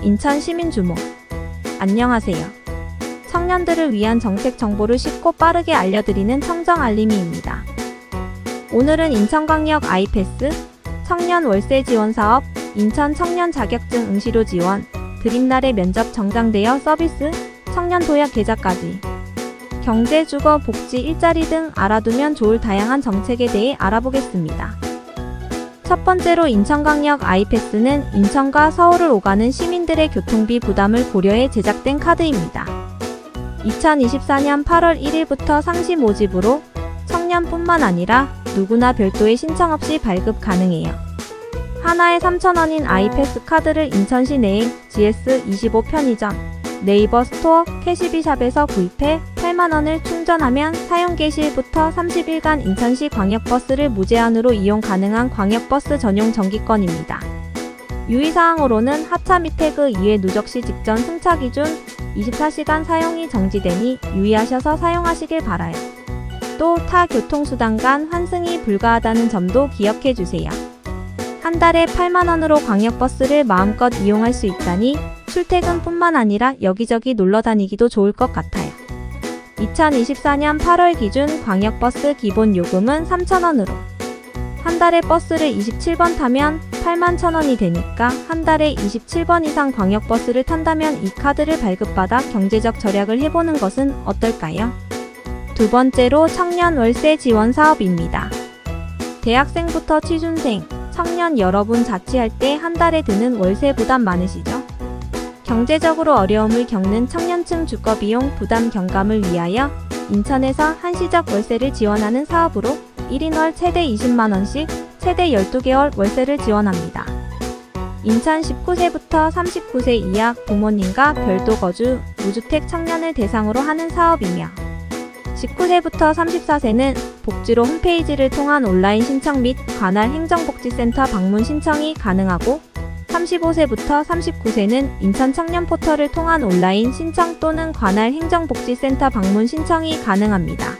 인천 시민 주목. 안녕하세요. 청년들을 위한 정책 정보를 쉽고 빠르게 알려드리는 청정 알림이입니다. 오늘은 인천광역 아이패스, 청년 월세 지원 사업, 인천 청년 자격증 응시료 지원, 드림날의 면접 정장대여 서비스, 청년 도약 계좌까지 경제, 주거, 복지, 일자리 등 알아두면 좋을 다양한 정책에 대해 알아보겠습니다. 첫 번째로 인천광역 아이패스는 인천과 서울을 오가는 시민들의 교통비 부담을 고려해 제작된 카드입니다. 2024년 8월 1일부터 상시 모집으로 청년뿐만 아니라 누구나 별도의 신청 없이 발급 가능해요. 하나에 3,000원인 아이패스 카드를 인천시 내에 GS25 편의점, 네이버 스토어, 캐시비샵에서 구입해 8만원을 충전하면 사용 개시일부터 30일간 인천시 광역버스를 무제한으로 이용 가능한 광역버스 전용 정기권입니다. 유의사항으로는 하차 및 태그 이외 누적시 직전 승차 기준 24시간 사용이 정지되니 유의하셔서 사용하시길 바라요. 또 타 교통수단 간 환승이 불가하다는 점도 기억해주세요. 한 달에 8만원으로 광역버스를 마음껏 이용할 수 있다니 출퇴근뿐만 아니라 여기저기 놀러 다니기도 좋을 것 같아요. 2024년 8월 기준 광역버스 기본 요금은 3,000원으로 한 달에 버스를 27번 타면 81,000원이 되니까 한 달에 27번 이상 광역버스를 탄다면 이 카드를 발급받아 경제적 절약을 해보는 것은 어떨까요? 두 번째로 청년 월세 지원 사업입니다. 대학생부터 취준생, 청년 여러분 자취할 때 한 달에 드는 월세 부담 많으시죠? 경제적으로 어려움을 겪는 청년층 주거비용 부담 경감을 위하여 인천에서 한시적 월세를 지원하는 사업으로 1인 월 최대 20만원씩 최대 12개월 월세를 지원합니다. 인천 19세부터 39세 이하 부모님과 별도 거주, 무주택 청년을 대상으로 하는 사업이며 19세부터 34세는 복지로 홈페이지를 통한 온라인 신청 및 관할 행정복지센터 방문 신청이 가능하고 35세부터 39세는 인천 청년 포털을 통한 온라인 신청 또는 관할 행정복지센터 방문 신청이 가능합니다.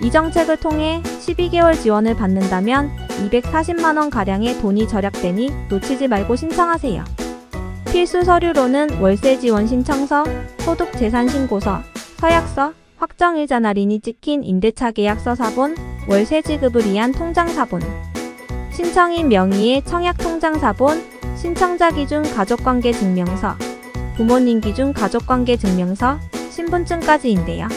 이 정책을 통해 12개월 지원을 받는다면 240만원가량의 돈이 절약되니 놓치지 말고 신청하세요. 필수 서류로는 월세 지원 신청서, 소득재산신고서, 서약서, 확정일자 날인이 찍힌 임대차 계약서 사본, 월세 지급을 위한 통장 사본, 신청인 명의의 청약 통장 사본, 신청자 기준 가족관계 증명서, 부모님 기준 가족관계 증명서, 신분증까지인데요.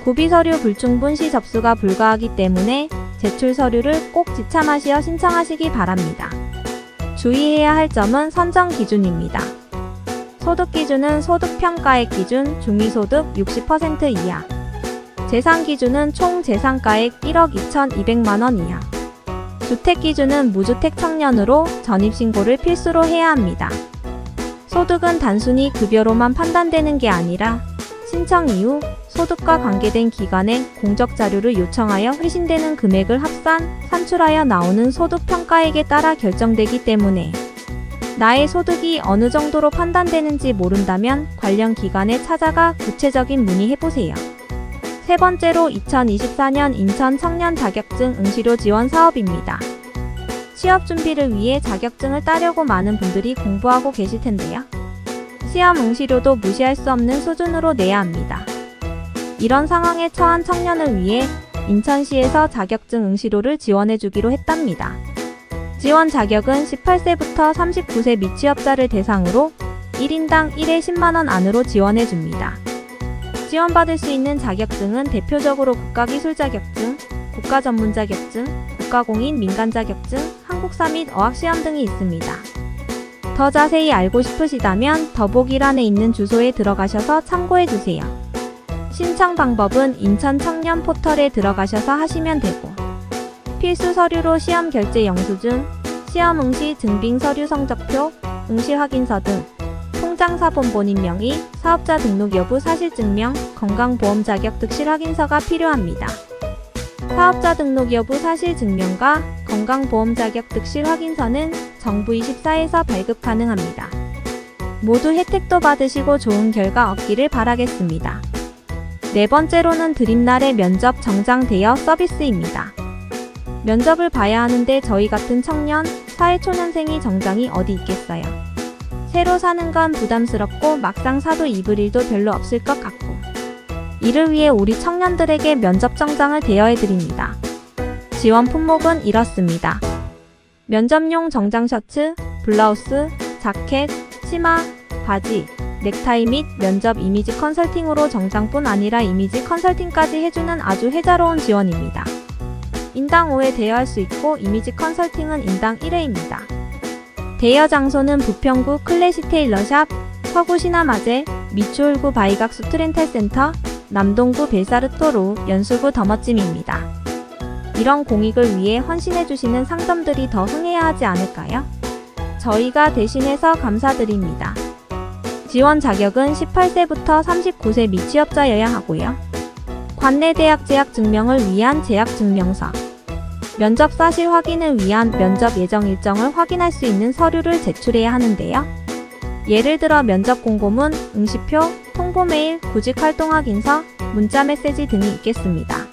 구비 서류 불충분 시 접수가 불가하기 때문에 제출 서류를 꼭 지참하시어 신청하시기 바랍니다. 주의해야 할 점은 선정 기준입니다. 소득 기준은 소득평가액 기준 중위소득 60% 이하, 재산 기준은 총 재산가액 1억 2,200만원 이하, 주택 기준은 무주택 청년으로 전입신고를 필수로 해야 합니다. 소득은 단순히 급여로만 판단되는 게 아니라 신청 이후 소득과 관계된 기관에 공적 자료를 요청하여 회신되는 금액을 합산, 산출하여 나오는 소득평가액에 따라 결정되기 때문에 나의 소득이 어느 정도로 판단되는지 모른다면 관련 기관에 찾아가 구체적인 문의해보세요. 세 번째로 2024년 인천 청년 자격증 응시료 지원 사업입니다. 취업 준비를 위해 자격증을 따려고 많은 분들이 공부하고 계실 텐데요. 시험 응시료도 무시할 수 없는 수준으로 내야 합니다. 이런 상황에 처한 청년을 위해 인천시에서 자격증 응시료를 지원해주기로 했답니다. 지원 자격은 18세부터 39세 미취업자를 대상으로 1인당 1회 10만원 안으로 지원해줍니다. 지원받을 수 있는 자격증은 대표적으로 국가기술 자격증, 국가전문자격증, 국가공인 민간자격증, 한국사 및 어학시험 등이 있습니다. 더 자세히 알고 싶으시다면 더보기란에 있는 주소에 들어가셔서 참고해주세요. 신청 방법은 인천 청년 포털에 들어가셔서 하시면 되고 필수 서류로 시험 결제 영수증, 시험 응시 증빙 서류 성적표, 응시 확인서 등 통장 사본 본인 명의, 사업자 등록 여부 사실증명, 건강보험 자격 득실 확인서가 필요합니다. 사업자 등록 여부 사실증명과 건강보험 자격 득실 확인서는 정부24에서 발급 가능합니다. 모두 혜택도 받으시고 좋은 결과 얻기를 바라겠습니다. 네 번째로는 드림날의 면접 정장 대여 서비스입니다. 면접을 봐야 하는데 저희 같은 청년, 사회초년생이 정장이 어디 있겠어요. 새로 사는 건 부담스럽고 막상 사도 입을 일도 별로 없을 것 같고, 이를 위해 우리 청년들에게 면접 정장을 대여해드립니다. 지원 품목은 이렇습니다. 면접용 정장 셔츠, 블라우스, 자켓, 치마, 바지, 넥타이 및 면접 이미지 컨설팅으로 정장뿐 아니라 이미지 컨설팅까지 해주는 아주 혜자로운 지원입니다. 인당 5회 대여할 수 있고 이미지 컨설팅은 인당 1회입니다. 대여 장소는 부평구 클래시 테일러샵, 서구 신화마제, 미추홀구 바이각 수트렌탈센터, 남동구 벨사르토로, 연수구 더머찜입니다. 이런 공익을 위해 헌신해주시는 상점들이 더 흥해야 하지 않을까요? 저희가 대신해서 감사드립니다. 지원 자격은 18세부터 39세 미취업자여야 하고요. 관내 대학 재학 증명을 위한 재학 증명서, 면접 사실 확인을 위한 면접 예정 일정을 확인할 수 있는 서류를 제출해야 하는데요. 예를 들어 면접 공고문, 응시표, 통보 메일, 구직 활동 확인서, 문자 메시지 등이 있겠습니다.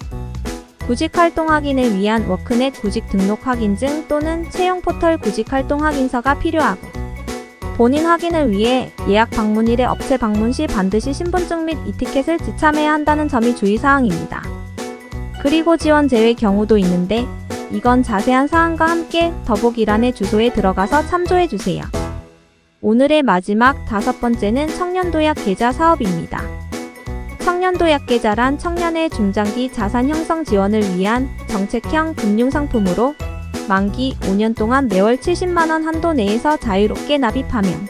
구직 활동 확인을 위한 워크넷 구직 등록 확인증 또는 채용 포털 구직 활동 확인서가 필요하고, 본인 확인을 위해 예약 방문일에 업체 방문 시 반드시 신분증 및 이티켓을 지참해야 한다는 점이 주의사항입니다. 그리고 지원 제외 경우도 있는데 이건 자세한 사항과 함께 더보기란의 주소에 들어가서 참조해주세요. 오늘의 마지막 5번째는 청년도약 계좌 사업입니다. 청년도약 계좌란 청년의 중장기 자산 형성 지원을 위한 정책형 금융상품으로 만기 5년 동안 매월 70만원 한도 내에서 자유롭게 납입하면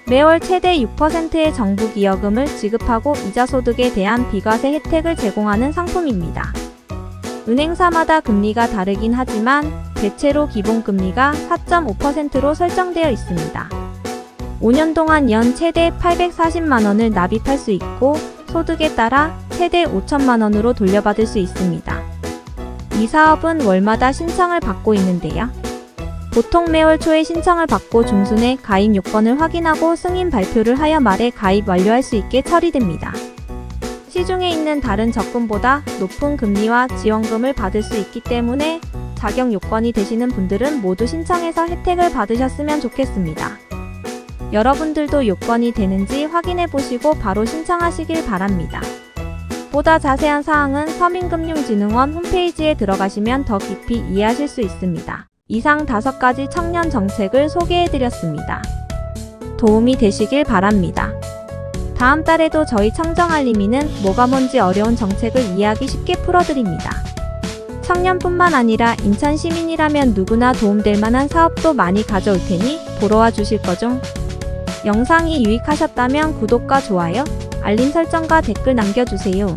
매월 최대 6%의 정부 기여금을 지급하고 이자 소득에 대한 비과세 혜택을 제공하는 상품입니다. 은행사마다 금리가 다르긴 하지만 대체로 기본금리가 4.5%로 설정되어 있습니다. 5년 동안 연 최대 840만원을 납입할 수 있고 소득에 따라 최대 5천만원으로 돌려받을 수 있습니다. 이 사업은 월마다 신청을 받고 있는데요. 보통 매월 초에 신청을 받고 중순에 가입 요건을 확인하고 승인 발표를 하여 말에 가입 완료할 수 있게 처리됩니다. 시중에 있는 다른 적금보다 높은 금리와 지원금을 받을 수 있기 때문에 자격 요건이 되시는 분들은 모두 신청해서 혜택을 받으셨으면 좋겠습니다. 여러분들도 요건이 되는지 확인해 보시고 바로 신청하시길 바랍니다. 보다 자세한 사항은 서민금융진흥원 홈페이지에 들어가시면 더 깊이 이해하실 수 있습니다. 이상 5가지 청년 정책을 소개해드렸습니다. 도움이 되시길 바랍니다. 다음 달에도 저희 청정알림이는 뭐가 뭔지 어려운 정책을 이해하기 쉽게 풀어드립니다. 청년뿐만 아니라 인천 시민이라면 누구나 도움될 만한 사업도 많이 가져올 테니 보러 와 주실 거죠? 영상이 유익하셨다면 구독과 좋아요, 알림 설정과 댓글 남겨주세요.